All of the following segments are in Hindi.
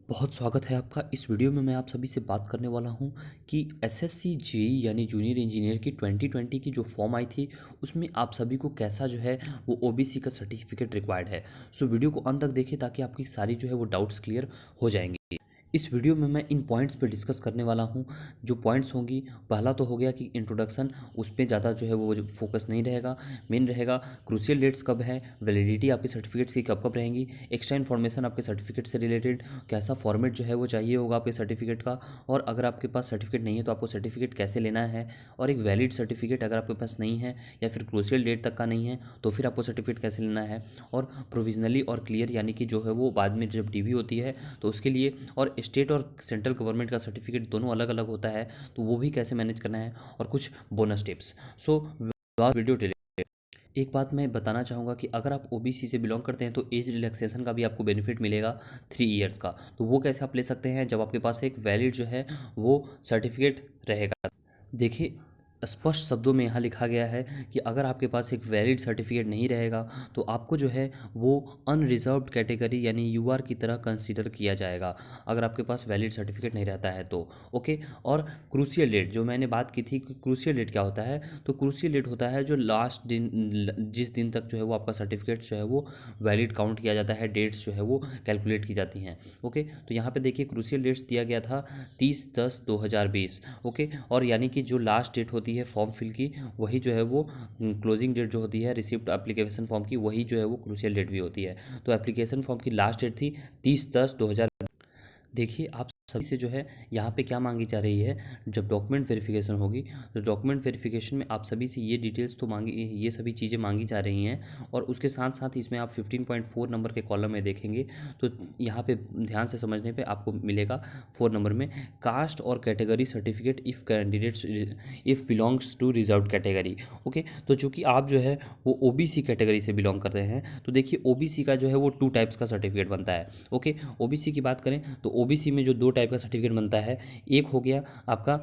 बहुत स्वागत है आपका। इस वीडियो में मैं आप सभी से बात करने वाला हूं कि एसएससी जेईई यानी जूनियर इंजीनियर की 2020 की जो फॉर्म आई थी उसमें आप सभी को कैसा जो है वो ओबीसी का सर्टिफिकेट रिक्वायर्ड है। सो वीडियो को अंत तक देखें ताकि आपकी सारी जो है वो डाउट्स क्लियर हो जाएंगे। इस वीडियो में मैं इन पॉइंट्स पे डिस्कस करने वाला हूँ। जो पॉइंट्स होंगी, पहला तो हो गया कि इंट्रोडक्शन, उस पर ज़्यादा जो है वो जो फोकस नहीं रहेगा। मेन रहेगा क्रूशियल डेट्स कब है, वैलिडिटी आपके सर्टिफिकेट्स की कब कब रहेंगी, एक्स्ट्रा इन्फॉर्मेशन आपके सर्टिफिकेट से रिलेटेड, कैसा फॉर्मेट जो है वो चाहिए होगा आपके सर्टिफिकेट का, और अगर आपके पास सर्टिफिकेट नहीं है तो आपको सर्टिफिकेट कैसे लेना है, और एक वैलिड सर्टिफिकेट अगर आपके पास नहीं है या फिर क्रूशियल डेट तक का नहीं है तो फिर आपको सर्टिफिकेट कैसे लेना है, और प्रोविजनली और क्लियर यानी कि जो है वो बाद में जब डीवी होती है तो उसके लिए, और स्टेट और सेंट्रल गवर्नमेंट का सर्टिफिकेट दोनों अलग अलग होता है तो वो भी कैसे मैनेज करना है, और कुछ bonus tips. So video delay. एक बात मैं बताना चाहूँगा कि अगर आप ओबीसी से बिलोंग करते हैं तो एज रिलैक्सेशन का भी आपको बेनिफिट मिलेगा 3 ईयर्स का। तो वो कैसे आप ले सकते हैं, जब आपके पास एक वैलिड जो है वो सर्टिफिकेट रहेगा। देखिए, स्पष्ट शब्दों में यहाँ लिखा गया है कि अगर आपके पास एक वैलिड सर्टिफिकेट नहीं रहेगा तो आपको जो है वो अनरिजर्व्ड कैटेगरी यानी यूआर की तरह कंसीडर किया जाएगा, अगर आपके पास वैलिड सर्टिफिकेट नहीं रहता है तो। ओके। और क्रूशियल डेट, जो मैंने बात की थी कि क्रूशियल डेट क्या होता है, तो क्रूशियल डेट होता है जो लास्ट दिन, जिस दिन तक जो है वो आपका सर्टिफिकेट जो है वो वैलिड काउंट किया जाता है, डेट्स जो है वो कैलकुलेट की जाती हैं। ओके। तो यहाँ पे देखिए क्रूशियल डेट्स दिया गया था 30/10/2020। ओके। और यानी कि जो लास्ट डेट होती है फॉर्म फिल की, वही जो है वो क्लोजिंग डेट जो होती है रिसिप्ट एप्लीकेशन फॉर्म की, वही जो है वो क्रूशियल डेट भी होती है। तो एप्लीकेशन फॉर्म की लास्ट डेट थी 30/10/2020। देखिए, आप सभी से जो है यहाँ पे क्या मांगी जा रही है, जब डॉक्यूमेंट वेरिफिकेशन होगी तो डॉक्यूमेंट वेरिफिकेशन में आप सभी से ये डिटेल्स तो मांगी, ये सभी चीज़ें मांगी जा रही हैं। और उसके साथ साथ इसमें आप 15.4 नंबर के कॉलम में देखेंगे तो यहाँ पे ध्यान से समझने पे आपको मिलेगा 4 नंबर में कास्ट और category certificate if candidates if belongs to reserve category. Okay. तो चूँकि आप जो है वो ओबीसी कैटेगरी से बिलोंग करते हैं तो देखिए ओबीसी का जो है वो 2 टाइप्स का सर्टिफिकेट बनता है। ओके। ओबीसी की बात करें तो ओबीसी में जो 2 टाइप का सर्टिफिकेट बनता है, एक हो गया आपका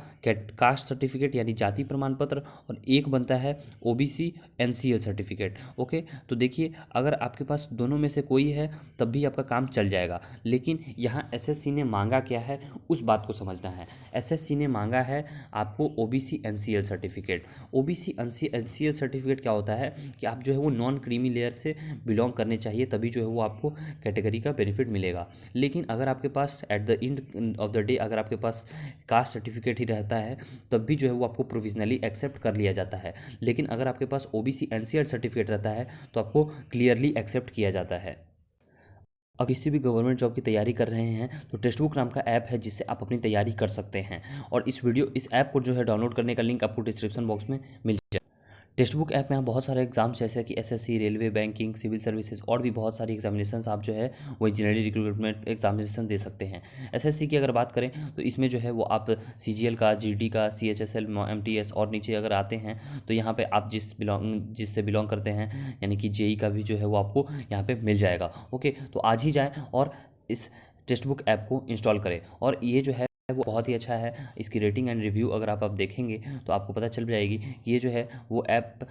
कास्ट सर्टिफिकेट यानी जाति प्रमाण पत्र, और एक बनता है ओबीसी एनसीएल सर्टिफिकेट। ओके। तो देखिए, अगर आपके पास दोनों में से कोई है तब भी आपका काम चल जाएगा, लेकिन यहाँ एसएससी ने मांगा क्या है उस बात को समझना है। एसएससी ने मांगा है आपको OBC NCL certificate. OBC NCL certificate क्या होता है कि आप जो है वो नॉन क्रीमी लेयर से बिलोंग करने चाहिए, तभी जो है वो आपको कैटेगरी का बेनिफिट मिलेगा। लेकिन अगर आपके पास at the end of the day अगर आपके पास कास्ट सर्टिफिकेट ही रहता है तब भी जो है वो आपको प्रोविजनली एक्सेप्ट कर लिया जाता है। लेकिन अगर आपके पास ओबीसी एनसीएल सर्टिफिकेट रहता है तो आपको क्लियरली एक्सेप्ट किया जाता है। अगर किसी भी गवर्नमेंट जॉब की तैयारी कर रहे हैं तो टेक्स्ट बुक नाम का ऐप है जिससे आप अपनी तैयारी कर सकते हैं, और इस ऐप को जो है डाउनलोड करने का लिंक आपको डिस्क्रिप्शन बॉक्स में मिल जाएगा। टेक्स्ट बुक ऐप में आप बहुत सारे एग्जाम्स जैसे कि SSC, railway, banking, civil services और भी बहुत सारी एग्जामिनेशंस आप जो है वो इंजीनियरिंग रिक्रूटमेंट एग्जामिनेशन दे सकते हैं। एसएससी की अगर बात करें तो इसमें जो है वो आप सीजीएल का, जीडी का, सीएचएसएल, एमटीएस और नीचे अगर आते हैं तो यहाँ पे आप जिससे बिलोंग करते हैं यानी कि जेई का भी जो है वो आपको यहाँ पे मिल जाएगा। ओके। तो आज ही जाएँ और इस टेक्स्ट बुक ऐप को इंस्टॉल करें, और ये जो है वो बहुत ही अच्छा है। इसकी रेटिंग एंड रिव्यू अगर आप देखेंगे तो आपको पता चल जाएगी कि ये जो है वो ऐप,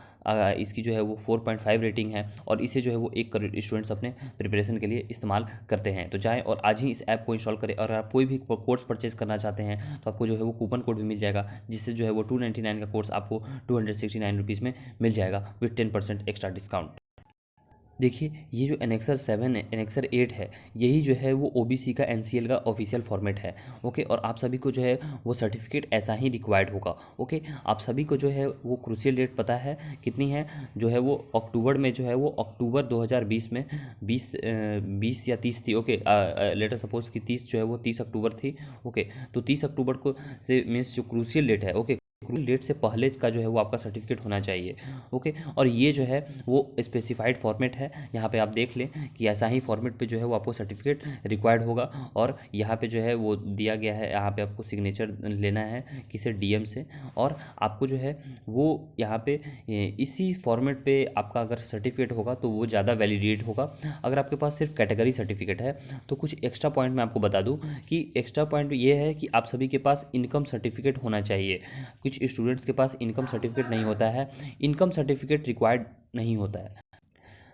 इसकी जो है वो 4.5 रेटिंग है, और इसे जो है वो 1 करोड़ स्टूडेंट्स अपने प्रिपरेशन के लिए इस्तेमाल करते हैं। तो जाएं और आज ही इस ऐप को इंस्टॉल करें, और आप कोई भी कोर्स परचेज करना चाहते हैं तो आपको जो है वो कूपन कोड भी मिल जाएगा, जिससे जो है वो 299 का कोर्स आपको 269 रुपीज़ में मिल जाएगा विथ 10% एक्स्ट्रा डिस्काउंट। देखिए, ये जो एनेक्सर 7 है, एनेक्सर 8 है, यही जो है वो ओबीसी का एनसीएल का ऑफिशियल फॉर्मेट है। ओके। और आप सभी को जो है वो सर्टिफिकेट ऐसा ही रिक्वायर्ड होगा। ओके। आप सभी को जो है वो क्रूशियल डेट पता है कितनी है, जो है वो अक्टूबर में, जो है वो अक्टूबर 2020 में 20 या 30 थी। ओके। लेटर सपोज कि 30 जो है वो 30 अक्टूबर थी। ओके। तो 30 अक्टूबर को से मीन्स जो क्रूशियल डेट है, ओके, क्रूशियल डेट से पहले का जो है वो आपका सर्टिफिकेट होना चाहिए। ओके। और ये जो है वो स्पेसिफाइड फॉर्मेट है, यहाँ पे आप देख लें कि ऐसा ही फॉर्मेट पे जो है वो आपको सर्टिफिकेट रिक्वायर्ड होगा, और यहाँ पे जो है वो दिया गया है, यहाँ पे आपको सिग्नेचर लेना है किसे, डीएम से, और आपको जो है वो यहाँ पे इसी फॉर्मेट पे आपका अगर सर्टिफिकेट होगा तो वो ज़्यादा वैलिडेट होगा। अगर आपके पास सिर्फ कैटेगरी सर्टिफिकेट है तो कुछ एक्स्ट्रा पॉइंट मैं आपको बता दूँ कि एक्स्ट्रा पॉइंट ये है कि आप सभी के पास इनकम सर्टिफिकेट होना चाहिए। कुछ स्टूडेंट्स के पास इनकम सर्टिफिकेट नहीं होता है, इनकम सर्टिफिकेट रिक्वायर्ड नहीं होता है।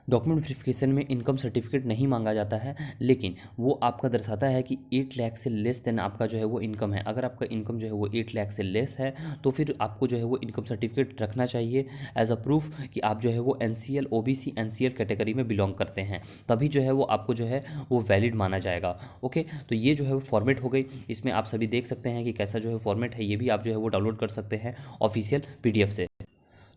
डॉक्यूमेंट वेरिफिकेशन में इनकम सर्टिफिकेट नहीं मांगा जाता है, लेकिन वो आपका दर्शाता है कि 8 लाख से लेस देन आपका जो है वो इनकम है। अगर आपका इनकम जो है वो 8 लाख से लेस है तो फिर आपको जो है वो इनकम सर्टिफिकेट रखना चाहिए एज अ प्रूफ कि आप जो है वो एनसीएल ओबीसी एनसीएल कैटेगरी में बिलोंग करते हैं, तभी जो है वो आपको जो है वो वैलिड माना जाएगा। ओके, तो ये जो है वो फॉर्मेट हो गई। इसमें आप सभी देख सकते हैं कि कैसा जो है फॉर्मेट है, ये भी आप जो है वो डाउनलोड कर सकते हैं ऑफिशियल पीडीएफ से।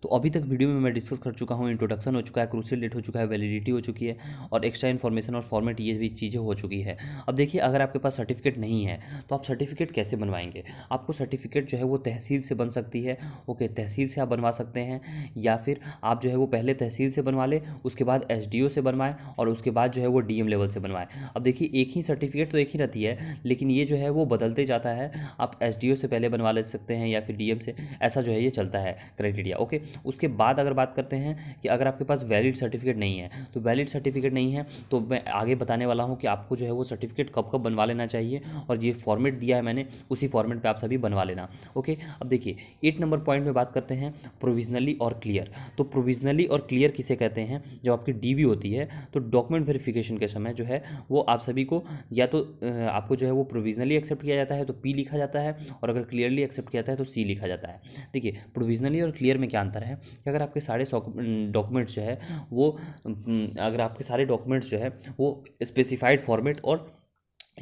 तो अभी तक वीडियो में मैं डिस्कस कर चुका हूँ, इंट्रोडक्शन हो चुका है, क्रूशियल डेट हो चुका है, वैलिडिटी हो चुकी है और एक्स्ट्रा इन्फॉर्मेशन और फॉर्मेट, ये भी चीज़ें हो चुकी है। अब देखिए, अगर आपके पास सर्टिफिकेट नहीं है तो आप सर्टिफिकेट कैसे बनवाएंगे। आपको सर्टिफिकेट जो है वो तहसील से बन सकती है। ओके, तहसील से आप बनवा सकते हैं, या फिर आप जो है वो पहले तहसील से बनवा लें, उसके बाद एसडीओ से बनवाएं और उसके बाद जो है वो डीएम लेवल से बनवाएं। अब देखिए, एक ही सर्टिफिकेट तो एक ही रहती है, लेकिन ये जो है वो बदलते जाता है। आप एसडीओ से पहले बनवा ले सकते हैं या फिर डीएम से, ऐसा जो है ये चलता है क्राइटेरिया। ओके, उसके बाद अगर बात करते हैं कि अगर आपके पास वैलिड सर्टिफिकेट नहीं है, तो वैलिड सर्टिफिकेट नहीं है तो मैं आगे बताने वाला हूं कि आपको जो है वो सर्टिफिकेट कब कब बनवा लेना चाहिए, और ये फॉर्मेट दिया है मैंने, उसी फॉर्मेट पे आप सभी बनवा लेना। ओके, अब देखिए 8 नंबर पॉइंट में बात करते हैं प्रोविजनली और क्लियर। तो प्रोविजनली और क्लियर किसे कहते हैं, जब आपकी डीवी होती है तो डॉक्यूमेंट वेरिफिकेशन के समय जो है वो आप सभी को या तो आपको जो है वो प्रोविजनली एक्सेप्ट किया जाता है तो पी लिखा जाता है, और अगर क्लियरली एक्सेप्ट किया जाता है तो सी लिखा जाता है। देखिए, प्रोविजनली और क्लियर में क्या अंतर है कि अगर आपके सारे डॉक्यूमेंट्स जो है वो अगर आपके सारे डॉक्यूमेंट्स जो है वो स्पेसिफाइड फॉर्मेट और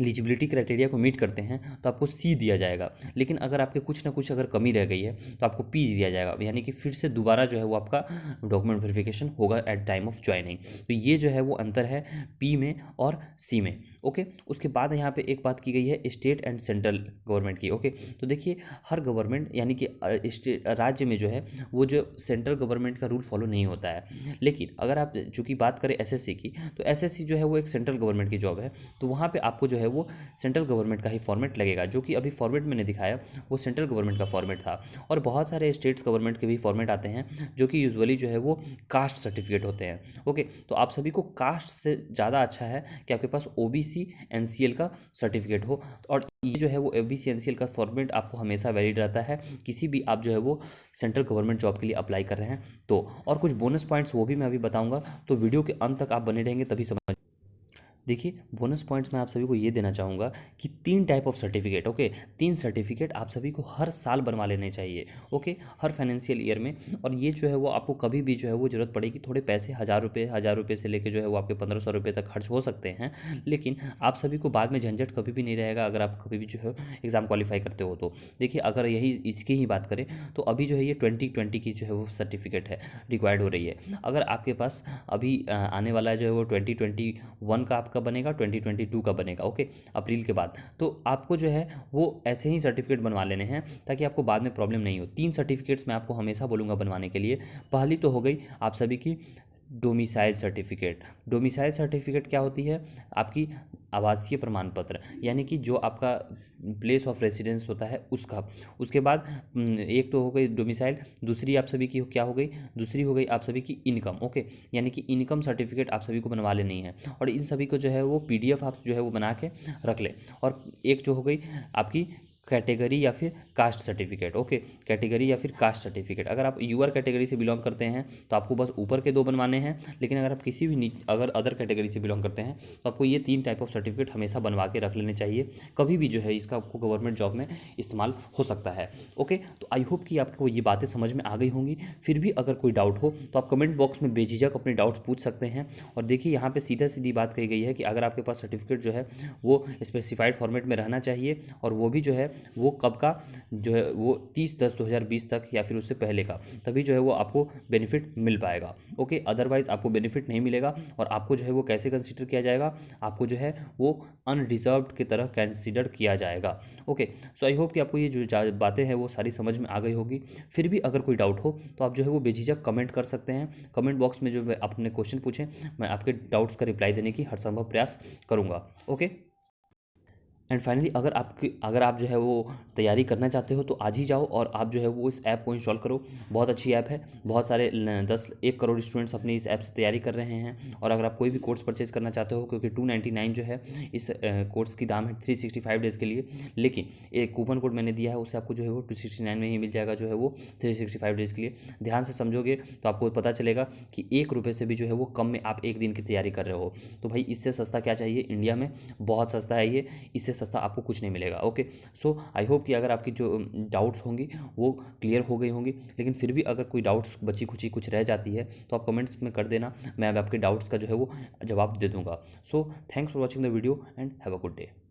एलिजिबिलिटी क्राइटेरिया को मीट करते हैं तो आपको सी दिया जाएगा, लेकिन अगर आपके कुछ ना कुछ अगर कमी रह गई है तो आपको पी दिया जाएगा, यानी कि फिर से दोबारा जो है वो आपका डॉक्यूमेंट वेरिफिकेशन होगा एट टाइम ऑफ ज्वाइनिंग। तो ये जो है वो अंतर है पी में और सी में। ओके, उसके बाद यहाँ पे एक बात की गई है स्टेट एंड सेंट्रल गवर्नमेंट की। ओके, तो देखिए, हर गवर्नमेंट यानी कि स्टेट राज्य में जो है वो जो सेंट्रल गवर्नमेंट का रूल फॉलो नहीं होता है, लेकिन अगर आप चूँकि बात करें एसएससी की, तो एसएससी जो है वो एक सेंट्रल गवर्नमेंट की जॉब है, तो वहाँ पे आपको जो है वो सेंट्रल गवर्नमेंट का ही फॉर्मेट लगेगा। जो कि अभी फॉर्मेट मैंने दिखाया वो सेंट्रल गवर्नमेंट का फॉर्मेट था, और बहुत सारे स्टेट्स गवर्नमेंट के भी फॉर्मेट आते हैं जो कि यूजुअली जो है वो कास्ट सर्टिफिकेट होते हैं। ओके, तो आप सभी को कास्ट से ज़्यादा अच्छा है कि आपके पास ओबीसी एनसीएल का सर्टिफिकेट हो, और ये जो है वो ओबीसी एनसीएल का फॉर्मेट आपको हमेशा वैलिड रहता है किसी भी आप जो है वो सेंट्रल गवर्नमेंट जॉब के लिए अप्लाई कर रहे हैं तो। और कुछ बोनस पॉइंट्स वो भी मैं अभी बताऊंगा, तो वीडियो के अंत तक आप बने रहेंगे तभी समझ। देखिए, बोनस पॉइंट्स मैं आप सभी को ये देना चाहूँगा कि 3 type of certificate. Okay, 3 certificate आप सभी को हर साल बनवा लेने चाहिए। ओके, हर फाइनेंशियल ईयर में, और ये जो है वो आपको कभी भी जो है वो ज़रूरत पड़ेगी, थोड़े पैसे 1000 रुपये से लेके जो है वो आपके 1500 रुपये तक खर्च हो सकते हैं, लेकिन आप सभी को बाद में झंझट कभी भी नहीं रहेगा अगर आप कभी भी जो है एग्ज़ाम क्वालिफाई करते हो तो। देखिए, अगर यही इसकी ही बात करें तो अभी जो है ये 2020 की जो है वो सर्टिफिकेट है रिक्वायर्ड हो रही है। अगर आपके पास अभी आने वाला जो है वो 2021 का आपका बनेगा, 2022 का बनेगा। ओके, अप्रैल के बाद, तो आपको जो है वो ऐसे ही सर्टिफिकेट बनवा लेने हैं ताकि आपको बाद में प्रॉब्लम नहीं हो। 3 सर्टिफिकेट्स मैं आपको हमेशा बोलूँगा बनवाने के लिए। पहली तो हो गई आप सभी की डोमिसाइल सर्टिफिकेट। डोमिसाइल सर्टिफिकेट क्या होती है, आपकी आवासीय प्रमाण पत्र, यानी कि जो आपका प्लेस ऑफ रेसिडेंस होता है उसका। उसके बाद एक तो हो गई डोमिसाइल, दूसरी आप सभी की क्या हो गई, दूसरी हो गई आप सभी की इनकम। ओके, यानी कि इनकम सर्टिफिकेट आप सभी को बनवा लेनी है, और इन सभी को जो है वो पीडीएफ आप जो है वो बना के रख लें। और एक जो हो गई आपकी कैटेगरी या फिर कास्ट सर्टिफिकेट। ओके, कैटेगरी या फिर कास्ट सर्टिफिकेट, अगर आप यूआर कैटेगरी से बिलोंग करते हैं तो आपको बस ऊपर के 2 बनवाने हैं, लेकिन अगर आप किसी भी अगर अदर कैटेगरी से बिलोंग करते हैं तो आपको ये 3 टाइप ऑफ सर्टिफिकेट हमेशा बनवा के रख लेने चाहिए, कभी भी जो है इसका आपको गवर्नमेंट जॉब में इस्तेमाल हो सकता है। ओके, तो आई होप कि आपको ये बातें समझ में आ गई होंगी। फिर भी अगर कोई डाउट हो तो आप कमेंट बॉक्स में बेझिझक अपने डाउट्स पूछ सकते हैं। और देखिए, यहाँ पर सीधा सीधी बात कही गई है कि अगर आपके पास सर्टिफिकेट जो है वो स्पेसिफाइड फॉर्मेट में रहना चाहिए, और वो भी जो है वो कब का जो है वो 30/10/2020 तक या फिर उससे पहले का, तभी जो है वो आपको बेनिफिट मिल पाएगा। ओके, अदरवाइज आपको बेनिफिट नहीं मिलेगा, और आपको जो है वो कैसे कंसीडर किया जाएगा, आपको जो है वो अनडिजर्व्ड की तरह कंसीडर किया जाएगा। ओके, सो आई होप कि आपको ये जो बातें हैं वो सारी समझ में आ गई होगी। फिर भी अगर कोई डाउट हो तो आप जो है वो बेझिझक कमेंट कर सकते हैं। कमेंट बॉक्स में जो अपने क्वेश्चन पूछें, मैं आपके डाउट्स का रिप्लाई देने की हर संभव प्रयास करूँगा। ओके। एंड फाइनली अगर आप जो है वो तैयारी करना चाहते हो तो आज ही जाओ और आप जो है वो इस ऐप को इंस्टॉल करो। बहुत अच्छी ऐप है, बहुत सारे 1 करोड़ स्टूडेंट्स अपनी इस ऐप से तैयारी कर रहे हैं। और अगर आप कोई भी कोर्स परचेज करना चाहते हो, क्योंकि 299 जो है इस कोर्स की दाम है 365 डेज़ के लिए, लेकिन एक कूपन कोड मैंने दिया है उससे आपको जो है वो 269 में ही मिल जाएगा जो है वो 365 डेज़ के लिए। ध्यान से समझोगे तो आपको पता चलेगा कि 1 रुपये से भी जो है वो कम में आप एक दिन की तैयारी कर रहे हो। तो भाई इससे सस्ता क्या चाहिए, इंडिया में बहुत सस्ता है ये, इससे सस्ता आपको कुछ नहीं मिलेगा। ओके, सो आई होप कि अगर आपकी जो डाउट्स होंगी वो क्लियर हो गई होंगी, लेकिन फिर भी अगर कोई डाउट्स बची खुची कुछ रह जाती है तो आप कमेंट्स में कर देना, मैं आपके डाउट्स का जो है वो जवाब दे दूंगा। So thanks for watching the video and have a good day.